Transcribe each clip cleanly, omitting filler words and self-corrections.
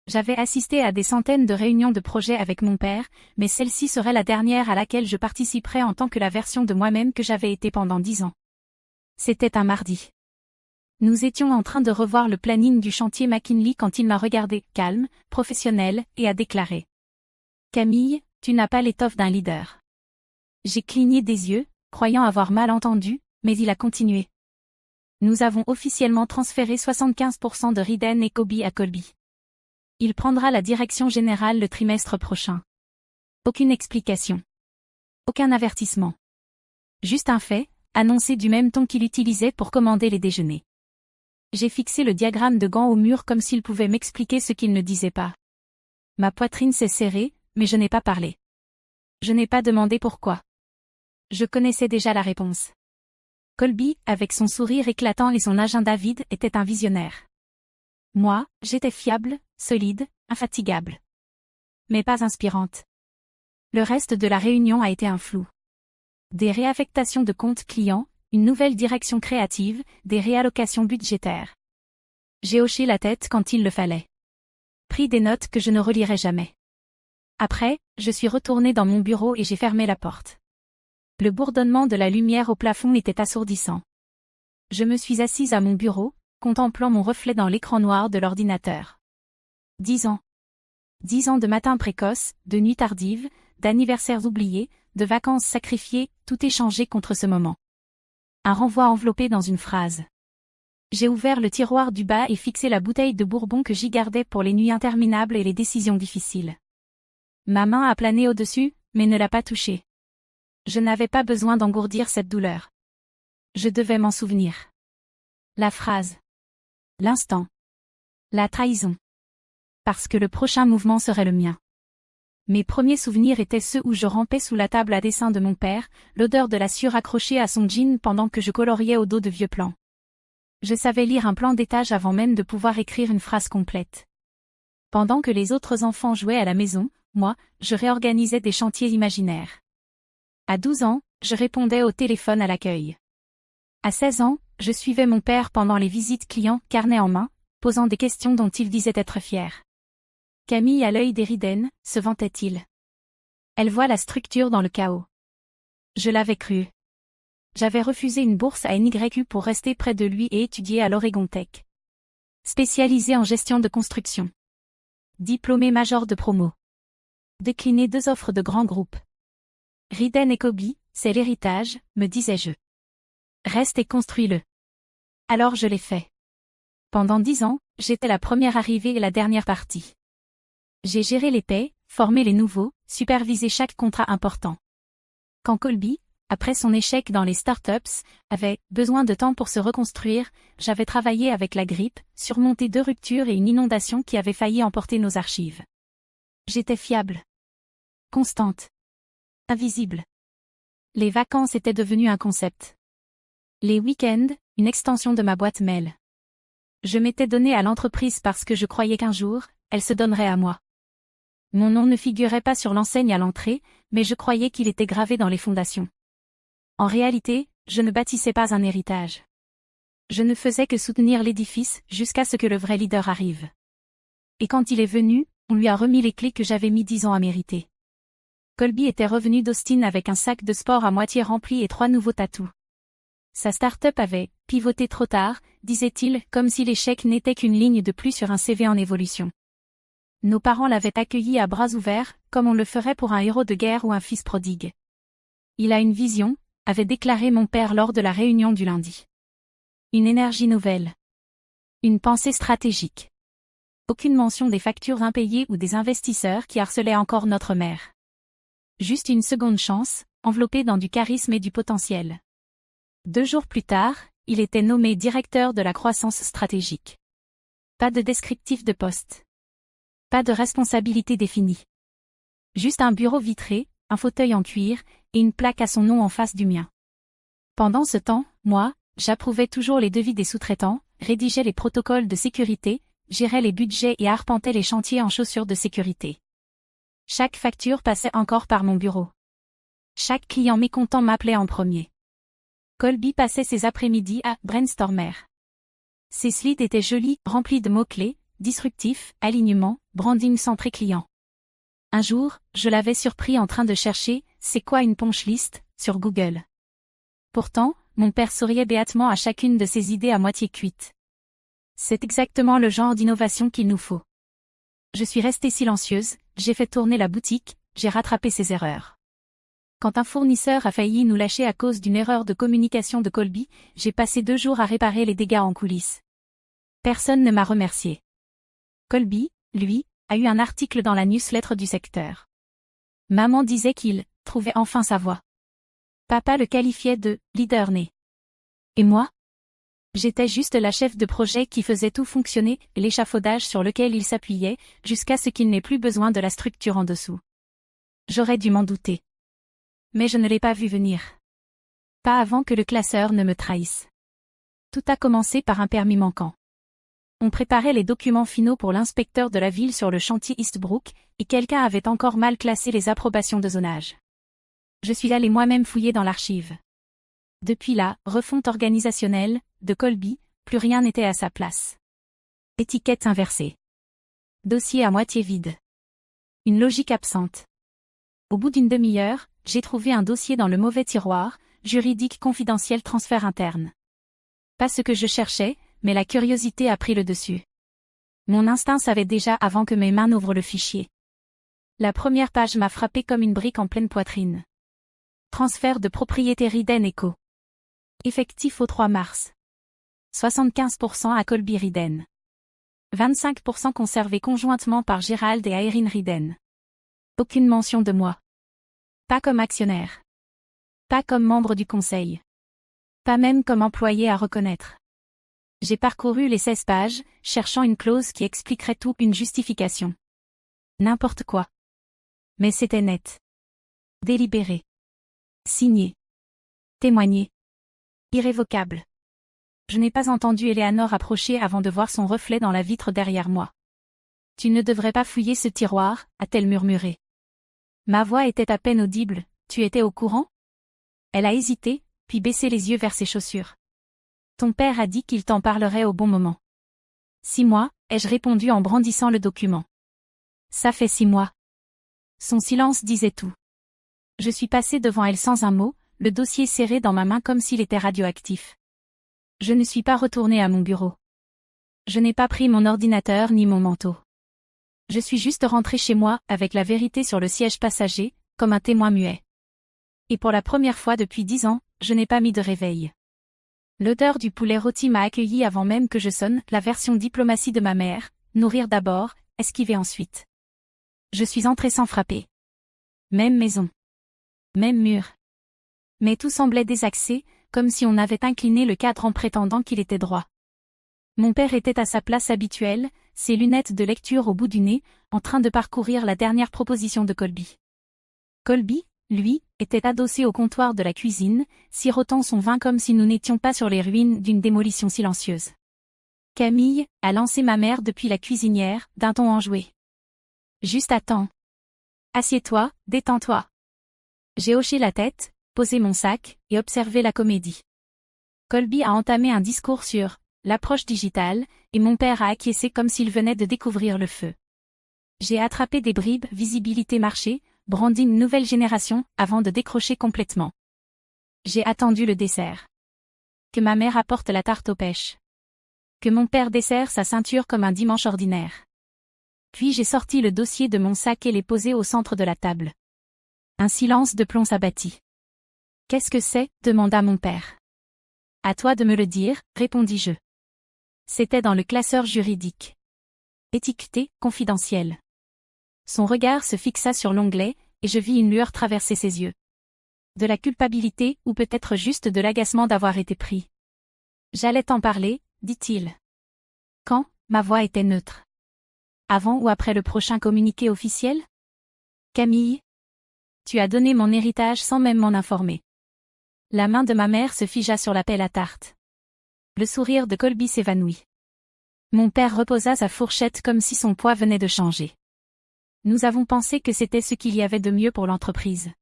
J'avais assisté à des centaines de réunions de projets avec mon père, mais celle-ci serait la dernière à laquelle je participerais en tant que la version de moi-même que j'avais été pendant 10 ans. C'était un mardi. Nous étions en train de revoir le planning du chantier McKinley quand il m'a regardé, calme, professionnel, et a déclaré. Camille, tu n'as pas l'étoffe d'un leader. J'ai cligné des yeux, croyant avoir mal entendu, mais il a continué. Nous avons officiellement transféré 75% de Riden et Kobe à Colby. Il prendra la direction générale le trimestre prochain. Aucune explication. Aucun avertissement. Juste un fait, annoncé du même ton qu'il utilisait pour commander les déjeuners. J'ai fixé le diagramme de Gantt au mur comme s'il pouvait m'expliquer ce qu'il ne disait pas. Ma poitrine s'est serrée, mais je n'ai pas parlé. Je n'ai pas demandé pourquoi. Je connaissais déjà la réponse. Colby, avec son sourire éclatant et son agenda vide, était un visionnaire. Moi, j'étais fiable, solide, infatigable. Mais pas inspirante. Le reste de la réunion a été un flou. Des réaffectations de comptes clients, une nouvelle direction créative, des réallocations budgétaires. J'ai hoché la tête quand il le fallait. Pris des notes que je ne relirai jamais. Après, je suis retourné dans mon bureau et j'ai fermé la porte. Le bourdonnement de la lumière au plafond était assourdissant. Je me suis assise à mon bureau, contemplant mon reflet dans l'écran noir de l'ordinateur. 10 ans. 10 ans de matins précoces, de nuits tardives, d'anniversaires oubliés, de vacances sacrifiées, tout échangé contre ce moment. Un renvoi enveloppé dans une phrase. J'ai ouvert le tiroir du bas et fixé la bouteille de bourbon que j'y gardais pour les nuits interminables et les décisions difficiles. Ma main a plané au-dessus, mais ne l'a pas touchée. Je n'avais pas besoin d'engourdir cette douleur. Je devais m'en souvenir. La phrase. L'instant. La trahison. Parce que le prochain mouvement serait le mien. Mes premiers souvenirs étaient ceux où je rampais sous la table à dessin de mon père, l'odeur de la sueur accrochée à son jean pendant que je coloriais au dos de vieux plans. Je savais lire un plan d'étage avant même de pouvoir écrire une phrase complète. Pendant que les autres enfants jouaient à la maison, moi, je réorganisais des chantiers imaginaires. À 12 ans, je répondais au téléphone à l'accueil. À 16 ans, je suivais mon père pendant les visites clients, carnet en main, posant des questions dont il disait être fier. Camille a l'œil des Riden, se vantait-il. Elle voit la structure dans le chaos. Je l'avais cru. J'avais refusé une bourse à NYU pour rester près de lui et étudier à l'Oregon Tech. Spécialisé en gestion de construction. Diplômé major de promo. Décliné 2 offres de grands groupes. Riden et Kobe, c'est l'héritage, me disais-je. Reste et construis-le. Alors je l'ai fait. Pendant 10 ans, j'étais la première arrivée et la dernière partie. J'ai géré les paies, formé les nouveaux, supervisé chaque contrat important. Quand Colby, après son échec dans les startups, avait besoin de temps pour se reconstruire, j'avais travaillé avec la grippe, surmonté 2 ruptures et une inondation qui avait failli emporter nos archives. J'étais fiable. Constante. Invisible. Les vacances étaient devenues un concept. Les week-ends, une extension de ma boîte mail. Je m'étais donné à l'entreprise parce que je croyais qu'un jour, elle se donnerait à moi. Mon nom ne figurait pas sur l'enseigne à l'entrée, mais je croyais qu'il était gravé dans les fondations. En réalité, je ne bâtissais pas un héritage. Je ne faisais que soutenir l'édifice jusqu'à ce que le vrai leader arrive. Et quand il est venu, on lui a remis les clés que j'avais mis 10 ans à mériter. Colby était revenu d'Austin avec un sac de sport à moitié rempli et 3 nouveaux tatous. Sa start-up avait pivoté trop tard, disait-il, comme si l'échec n'était qu'une ligne de plus sur un CV en évolution. Nos parents l'avaient accueilli à bras ouverts, comme on le ferait pour un héros de guerre ou un fils prodigue. Il a une vision, avait déclaré mon père lors de la réunion du lundi. Une énergie nouvelle. Une pensée stratégique. Aucune mention des factures impayées ou des investisseurs qui harcelaient encore notre mère. Juste une seconde chance, enveloppée dans du charisme et du potentiel. 2 jours plus tard, il était nommé directeur de la croissance stratégique. Pas de descriptif de poste. Pas de responsabilité définie. Juste un bureau vitré, un fauteuil en cuir, et une plaque à son nom en face du mien. Pendant ce temps, moi, j'approuvais toujours les devis des sous-traitants, rédigeais les protocoles de sécurité, gérais les budgets et arpentais les chantiers en chaussures de sécurité. Chaque facture passait encore par mon bureau. Chaque client mécontent m'appelait en premier. Colby passait ses après-midi à brainstormer. Ses slides étaient jolis, remplis de mots-clés, disruptif, alignement, branding centré client. Un jour, je l'avais surpris en train de chercher « C'est quoi une punch list ?» sur Google. Pourtant, mon père souriait béatement à chacune de ses idées à moitié cuites. C'est exactement le genre d'innovation qu'il nous faut. Je suis restée silencieuse, j'ai fait tourner la boutique, j'ai rattrapé ses erreurs. Quand un fournisseur a failli nous lâcher à cause d'une erreur de communication de Colby, j'ai passé 2 jours à réparer les dégâts en coulisses. Personne ne m'a remercié. Colby, lui, a eu un article dans la newsletter du secteur. Maman disait qu'il trouvait enfin sa voie. Papa le qualifiait de leader né. Et moi? J'étais juste la chef de projet qui faisait tout fonctionner, l'échafaudage sur lequel il s'appuyait, jusqu'à ce qu'il n'ait plus besoin de la structure en dessous. J'aurais dû m'en douter. Mais je ne l'ai pas vu venir. Pas avant que le classeur ne me trahisse. Tout a commencé par un permis manquant. On préparait les documents finaux pour l'inspecteur de la ville sur le chantier Eastbrook, et quelqu'un avait encore mal classé les approbations de zonage. Je suis allé moi-même fouiller dans l'archive. Depuis la refonte organisationnelle de Colby, plus rien n'était à sa place. Étiquette inversée. Dossier à moitié vide. Une logique absente. Au bout d'une demi-heure, j'ai trouvé un dossier dans le mauvais tiroir, juridique confidentiel transfert interne. Pas ce que je cherchais, mais la curiosité a pris le dessus. Mon instinct savait déjà avant que mes mains n'ouvrent le fichier. La première page m'a frappé comme une brique en pleine poitrine. Transfert de propriété Riden & Co. Effectif au 3 mars. 75% à Colby Riden. 25% conservé conjointement par Gérald et Aérine Riden. Aucune mention de moi. Pas comme actionnaire. Pas comme membre du conseil. Pas même comme employé à reconnaître. J'ai parcouru les 16 pages, cherchant une clause qui expliquerait tout, une justification. N'importe quoi. Mais c'était net. Délibéré. Signé. Témoigné. Irrévocable. Je n'ai pas entendu Eleanor approcher avant de voir son reflet dans la vitre derrière moi. Tu ne devrais pas fouiller ce tiroir, a-t-elle murmuré. Ma voix était à peine audible, tu étais au courant? Elle a hésité, puis baissé les yeux vers ses chaussures. Ton père a dit qu'il t'en parlerait au bon moment. 6 mois, ai-je répondu en brandissant le document. Ça fait 6 mois. Son silence disait tout. Je suis passé devant elle sans un mot, le dossier serré dans ma main comme s'il était radioactif. Je ne suis pas retourné à mon bureau. Je n'ai pas pris mon ordinateur ni mon manteau. Je suis juste rentré chez moi, avec la vérité sur le siège passager, comme un témoin muet. Et pour la première fois depuis 10 ans, je n'ai pas mis de réveil. L'odeur du poulet rôti m'a accueilli avant même que je sonne, la version diplomatie de ma mère, nourrir d'abord, esquiver ensuite. Je suis entré sans frapper. Même maison. Même mur. Mais tout semblait désaxé, comme si on avait incliné le cadre en prétendant qu'il était droit. Mon père était à sa place habituelle, ses lunettes de lecture au bout du nez, en train de parcourir la dernière proposition de Colby. Colby, lui, était adossé au comptoir de la cuisine, sirotant son vin comme si nous n'étions pas sur les ruines d'une démolition silencieuse. Camille a lancé ma mère depuis la cuisinière, d'un ton enjoué. Juste à temps. Assieds-toi, détends-toi. J'ai hoché la tête, posé mon sac, et observé la comédie. Colby a entamé un discours sur l'approche digitale, et mon père a acquiescé comme s'il venait de découvrir le feu. J'ai attrapé des bribes, visibilité marché, branding nouvelle génération, avant de décrocher complètement. J'ai attendu le dessert. Que ma mère apporte la tarte aux pêches. Que mon père desserre sa ceinture comme un dimanche ordinaire. Puis j'ai sorti le dossier de mon sac et l'ai posé au centre de la table. Un silence de plomb s'abattit. « Qu'est-ce que c'est ?» demanda mon père. « À toi de me le dire », répondis-je. C'était dans le classeur juridique. Étiqueté, confidentiel. Son regard se fixa sur l'onglet, et je vis une lueur traverser ses yeux. De la culpabilité, ou peut-être juste de l'agacement d'avoir été pris. J'allais t'en parler, dit-il. Quand, ma voix était neutre. Avant ou après le prochain communiqué officiel? Camille. Tu as donné mon héritage sans même m'en informer. La main de ma mère se figea sur la pelle à tarte. Le sourire de Colby s'évanouit. Mon père reposa sa fourchette comme si son poids venait de changer. Nous avons pensé que c'était ce qu'il y avait de mieux pour l'entreprise.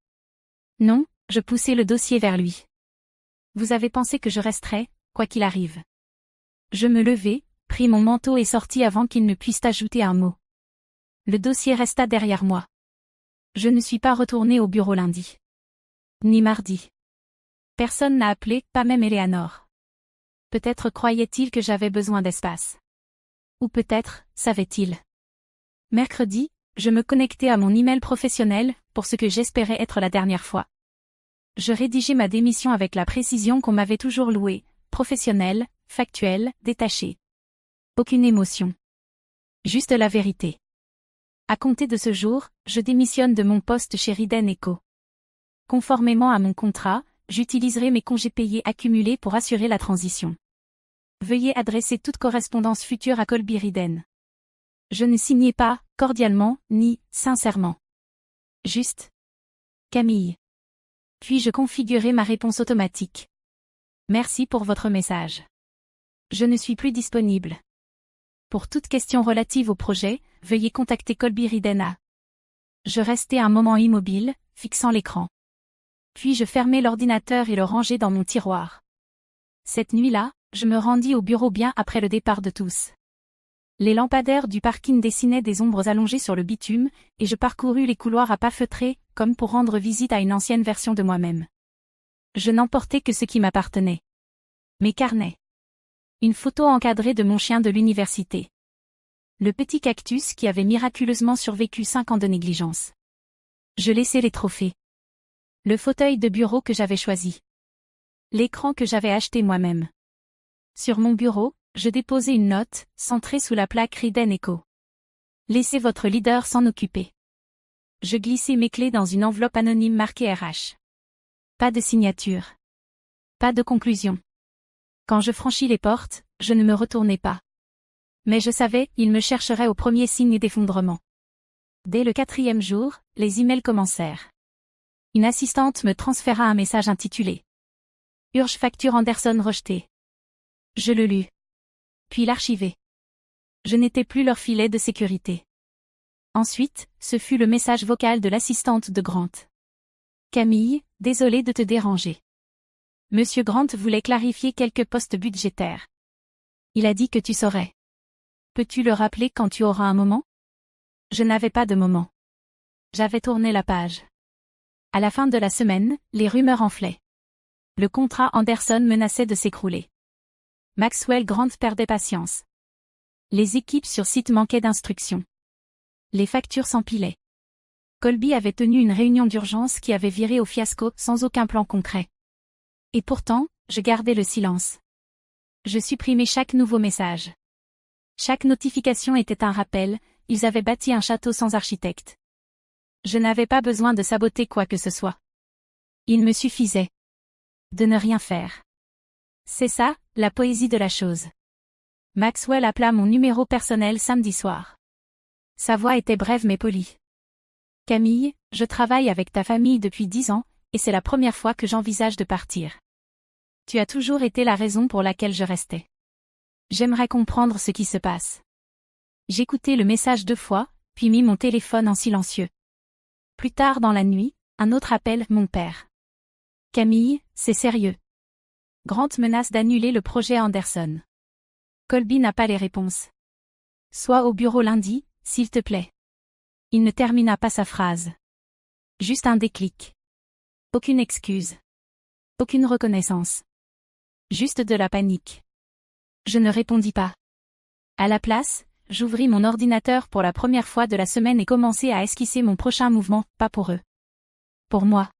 Non, je poussai le dossier vers lui. Vous avez pensé que je resterais, quoi qu'il arrive. Je me levai, pris mon manteau et sortis avant qu'ils ne puissent ajouter un mot. Le dossier resta derrière moi. Je ne suis pas retournée au bureau lundi. Ni mardi. Personne n'a appelé, pas même Eleanor. Peut-être croyait-il que j'avais besoin d'espace. Ou peut-être, savait-il. Mercredi, je me connectais à mon email professionnel, pour ce que j'espérais être la dernière fois. Je rédigeais ma démission avec la précision qu'on m'avait toujours louée, professionnelle, factuelle, détachée. Aucune émotion. Juste la vérité. À compter de ce jour, je démissionne de mon poste chez Riden & Co. Conformément à mon contrat, j'utiliserai mes congés payés accumulés pour assurer la transition. Veuillez adresser toute correspondance future à Colby Riden. Je ne signais pas, cordialement, ni, sincèrement. Juste. Camille. Puis je configurerai ma réponse automatique. Merci pour votre message. Je ne suis plus disponible. Pour toute question relative au projet, veuillez contacter Colby Riden à. Je restai un moment immobile, fixant l'écran. Puis je fermai l'ordinateur et le rangeai dans mon tiroir. Cette nuit-là, je me rendis au bureau bien après le départ de tous. Les lampadaires du parking dessinaient des ombres allongées sur le bitume, et je parcourus les couloirs à pas feutrés, comme pour rendre visite à une ancienne version de moi-même. Je n'emportais que ce qui m'appartenait. Mes carnets. Une photo encadrée de mon chien de l'université. Le petit cactus qui avait miraculeusement survécu 5 ans de négligence. Je laissais les trophées. Le fauteuil de bureau que j'avais choisi. L'écran que j'avais acheté moi-même. Sur mon bureau, je déposai une note, centrée sous la plaque Riden & Co. Laissez votre leader s'en occuper. Je glissai mes clés dans une enveloppe anonyme marquée RH. Pas de signature. Pas de conclusion. Quand je franchis les portes, je ne me retournai pas. Mais je savais, il me chercherait au premier signe d'effondrement. Dès le 4e jour, les emails commencèrent. Une assistante me transféra un message intitulé « Urge facture Anderson rejetée ». Je le lus. Puis l'archivai. Je n'étais plus leur filet de sécurité. Ensuite, ce fut le message vocal de l'assistante de Grant. « Camille, désolé de te déranger. Monsieur Grant voulait clarifier quelques postes budgétaires. Il a dit que tu saurais. Peux-tu le rappeler quand tu auras un moment ?» Je n'avais pas de moment. J'avais tourné la page. À la fin de la semaine, les rumeurs enflaient. Le contrat Anderson menaçait de s'écrouler. Maxwell Grant perdait patience. Les équipes sur site manquaient d'instructions. Les factures s'empilaient. Colby avait tenu une réunion d'urgence qui avait viré au fiasco sans aucun plan concret. Et pourtant, je gardais le silence. Je supprimais chaque nouveau message. Chaque notification était un rappel, ils avaient bâti un château sans architecte. Je n'avais pas besoin de saboter quoi que ce soit. Il me suffisait de ne rien faire. C'est ça, la poésie de la chose. Maxwell appela mon numéro personnel samedi soir. Sa voix était brève mais polie. « Camille, je travaille avec ta famille depuis 10 ans, et c'est la première fois que j'envisage de partir. Tu as toujours été la raison pour laquelle je restais. J'aimerais comprendre ce qui se passe. » J'écoutai le message 2 fois, puis mis mon téléphone en silencieux. Plus tard dans la nuit, un autre appel, mon père. « Camille, c'est sérieux. Grant menace d'annuler le projet Anderson. Colby n'a pas les réponses. Sois au bureau lundi, s'il te plaît. » Il ne termina pas sa phrase. Juste un déclic. Aucune excuse. Aucune reconnaissance. Juste de la panique. Je ne répondis pas. À la place, j'ouvris mon ordinateur pour la première fois de la semaine et commençai à esquisser mon prochain mouvement, pas pour eux. Pour moi.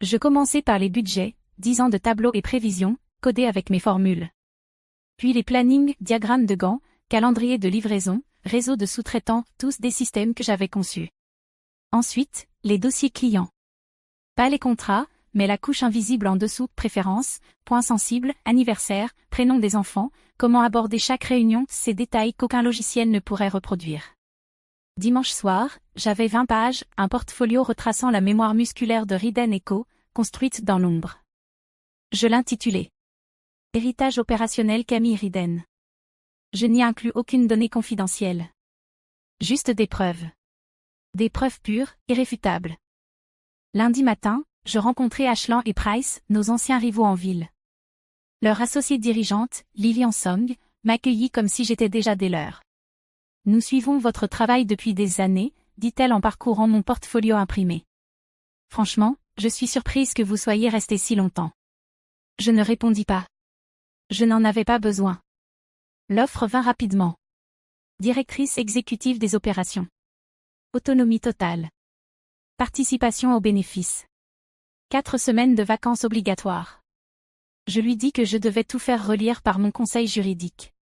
Je commençai par les budgets, 10 ans de tableaux et prévisions, codés avec mes formules. Puis les plannings, diagrammes de Gantt, calendrier de livraison, réseau de sous-traitants, tous des systèmes que j'avais conçus. Ensuite, les dossiers clients. Pas les contrats, mais la couche invisible en dessous, préférences, points sensibles, anniversaire, prénom des enfants, comment aborder chaque réunion, ces détails qu'aucun logiciel ne pourrait reproduire. Dimanche soir, j'avais 20 pages, un portfolio retraçant la mémoire musculaire de Riden & Co, construite dans l'ombre. Je l'intitulais « Héritage opérationnel Camille Riden ». Je n'y inclus aucune donnée confidentielle. Juste des preuves. Des preuves pures, irréfutables. Lundi matin, je rencontrai Ashland et Price, nos anciens rivaux en ville. Leur associée dirigeante, Lillian Song, m'accueillit comme si j'étais déjà des leurs. Nous suivons votre travail depuis des années, dit-elle en parcourant mon portfolio imprimé. Franchement, je suis surprise que vous soyez resté si longtemps. Je ne répondis pas. Je n'en avais pas besoin. L'offre vint rapidement. Directrice exécutive des opérations. Autonomie totale. Participation aux bénéfices. 4 semaines de vacances obligatoires. Je lui dis que je devais tout faire relire par mon conseil juridique.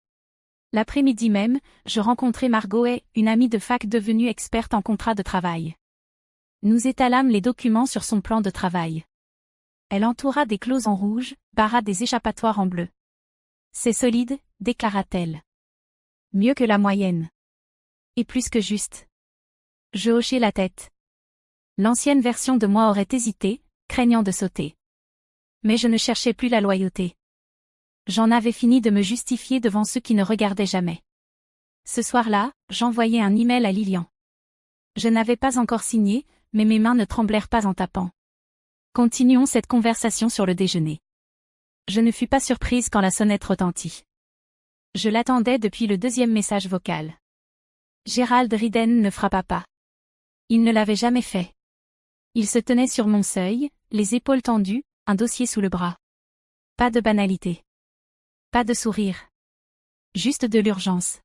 L'après-midi même, je rencontrai Margot et une amie de fac devenue experte en contrat de travail. Nous étalâmes les documents sur son plan de travail. Elle entoura des clauses en rouge, barra des échappatoires en bleu. C'est solide, déclara-t-elle. Mieux que la moyenne. Et plus que juste. Je hochai la tête. L'ancienne version de moi aurait hésité, craignant de sauter. Mais je ne cherchais plus la loyauté. J'en avais fini de me justifier devant ceux qui ne regardaient jamais. Ce soir-là, j'envoyai un email à Lilian. Je n'avais pas encore signé, mais mes mains ne tremblèrent pas en tapant. Continuons cette conversation sur le déjeuner. Je ne fus pas surprise quand la sonnette retentit. Je l'attendais depuis le 2e message vocal. Gérald Riden ne frappa pas. Il ne l'avait jamais fait. Il se tenait sur mon seuil, les épaules tendues, un dossier sous le bras. Pas de banalité. Pas de sourire. Juste de l'urgence.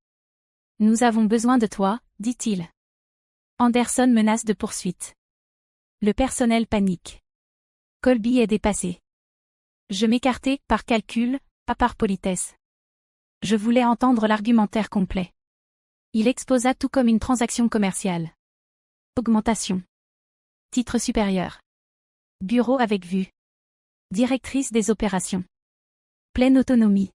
Nous avons besoin de toi, dit-il. Anderson menace de poursuite. Le personnel panique. Colby est dépassé. Je m'écartai, par calcul, pas par politesse. Je voulais entendre l'argumentaire complet. Il exposa tout comme une transaction commerciale. Augmentation. Titre supérieur. Bureau avec vue. Directrice des opérations. Pleine autonomie.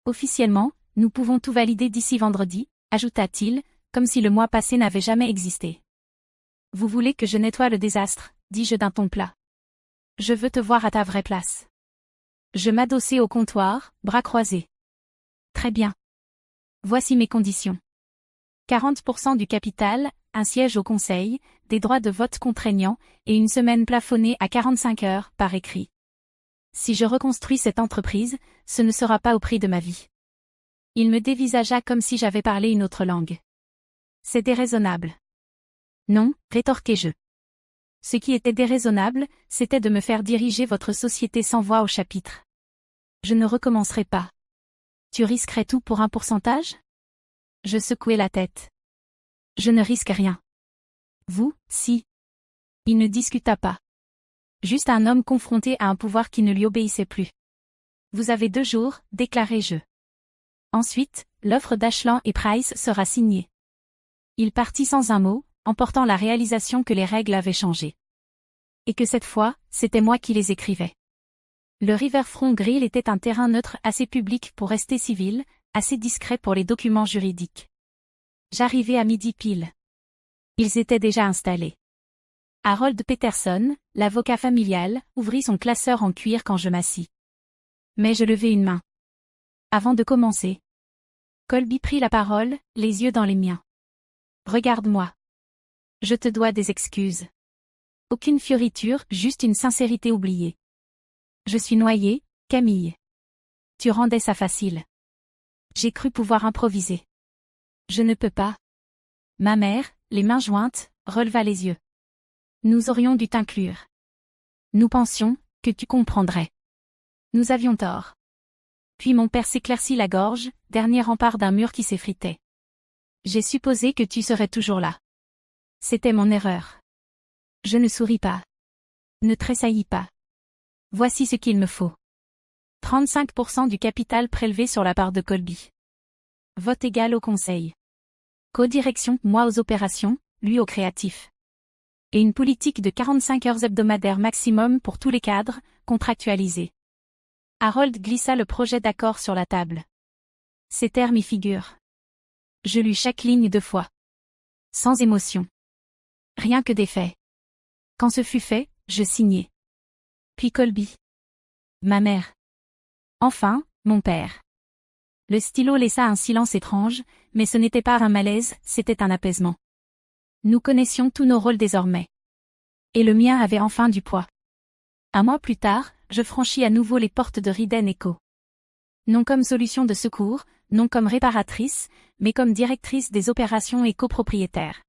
Officiellement, nous pouvons tout valider d'ici vendredi, ajouta-t-il, comme si le mois passé n'avait jamais existé. Vous voulez que je nettoie le désastre, dis-je d'un ton plat. Je veux te voir à ta vraie place. Je m'adossai au comptoir, bras croisés. Très bien. Voici mes conditions. 40% du capital, un siège au conseil, des droits de vote contraignants, et une semaine plafonnée à 45 heures, par écrit. Si je reconstruis cette entreprise, ce ne sera pas au prix de ma vie. Il me dévisagea comme si j'avais parlé une autre langue. C'est déraisonnable. Non, rétorquai-je. Ce qui était déraisonnable, c'était de me faire diriger votre société sans voix au chapitre. Je ne recommencerai pas. Tu risquerais tout pour un pourcentage ? Je secouai la tête. Je ne risque rien. Vous, si. Il ne discuta pas. Juste un homme confronté à un pouvoir qui ne lui obéissait plus. Vous avez 2 jours, déclarai-je. Ensuite, l'offre d'Ashland et Price sera signée. Il partit sans un mot, emportant la réalisation que les règles avaient changé. Et que cette fois, c'était moi qui les écrivais. Le Riverfront Grill était un terrain neutre assez public pour rester civil, assez discret pour les documents juridiques. J'arrivai à midi pile. Ils étaient déjà installés. Harold Peterson, l'avocat familial, ouvrit son classeur en cuir quand je m'assis. Mais je levai une main. Avant de commencer. Colby prit la parole, les yeux dans les miens. Regarde-moi. Je te dois des excuses. Aucune fioriture, juste une sincérité oubliée. Je suis noyée, Camille. Tu rendais ça facile. J'ai cru pouvoir improviser. Je ne peux pas. Ma mère, les mains jointes, releva les yeux. Nous aurions dû t'inclure. Nous pensions que tu comprendrais. Nous avions tort. Puis mon père s'éclaircit la gorge, dernier rempart d'un mur qui s'effritait. J'ai supposé que tu serais toujours là. C'était mon erreur. Je ne souris pas. Ne tressaillis pas. Voici ce qu'il me faut. 35% du capital prélevé sur la part de Colby. Vote égal au conseil. Co-direction, moi aux opérations, lui au créatif. Et une politique de 45 heures hebdomadaires maximum pour tous les cadres, contractualisés. Harold glissa le projet d'accord sur la table. Ces termes y figurent. Je lus chaque ligne 2 fois. Sans émotion. Rien que des faits. Quand ce fut fait, je signai. Puis Colby. Ma mère. Enfin, mon père. Le stylo laissa un silence étrange, mais ce n'était pas un malaise, c'était un apaisement. Nous connaissions tous nos rôles désormais. Et le mien avait enfin du poids. Un mois plus tard, je franchis à nouveau les portes de Riden & Co. Non comme solution de secours, Non comme réparatrice, mais comme directrice des opérations et copropriétaire.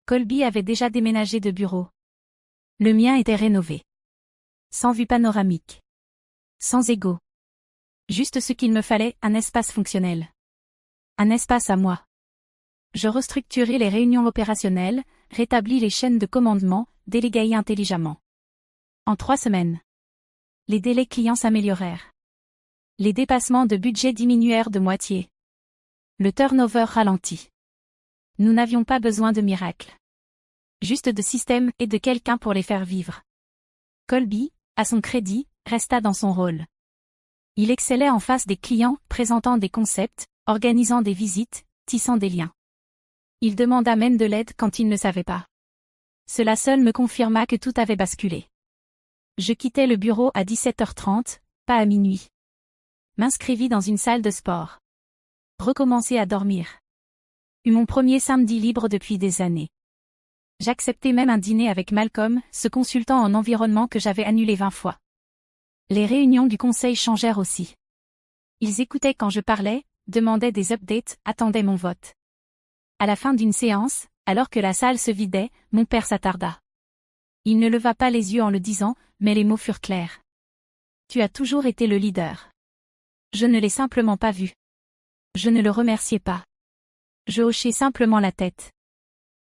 Colby avait déjà déménagé de bureau. Le mien était rénové. Sans vue panoramique. Sans égo. Juste ce qu'il me fallait, un espace fonctionnel. Un espace à moi. Je restructurai les réunions opérationnelles, rétablis les chaînes de commandement, déléguai intelligemment. En 3 semaines. Les délais clients s'améliorèrent. Les dépassements de budget diminuèrent de moitié. Le turnover ralentit. Nous n'avions pas besoin de miracles. Juste de systèmes et de quelqu'un pour les faire vivre. Colby, à son crédit, resta dans son rôle. Il excellait en face des clients, présentant des concepts, organisant des visites, tissant des liens. Il demanda même de l'aide quand il ne savait pas. Cela seul me confirma que tout avait basculé. Je quittai le bureau à 17h30, pas à minuit. M'inscrivis dans une salle de sport. Recommencer à dormir. Eut mon premier samedi libre depuis des années. J'acceptai même un dîner avec Malcolm, ce consultant en environnement que j'avais annulé 20 fois. Les réunions du conseil changèrent aussi. Ils écoutaient quand je parlais, demandaient des updates, attendaient mon vote. À la fin d'une séance, alors que la salle se vidait, mon père s'attarda. Il ne leva pas les yeux en le disant, mais les mots furent clairs. Tu as toujours été le leader. Je ne l'ai simplement pas vu. Je ne le remerciais pas. Je hochai simplement la tête.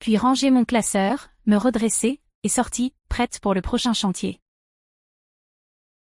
Puis rangeai mon classeur, me redressai, et sortis, prête pour le prochain chantier.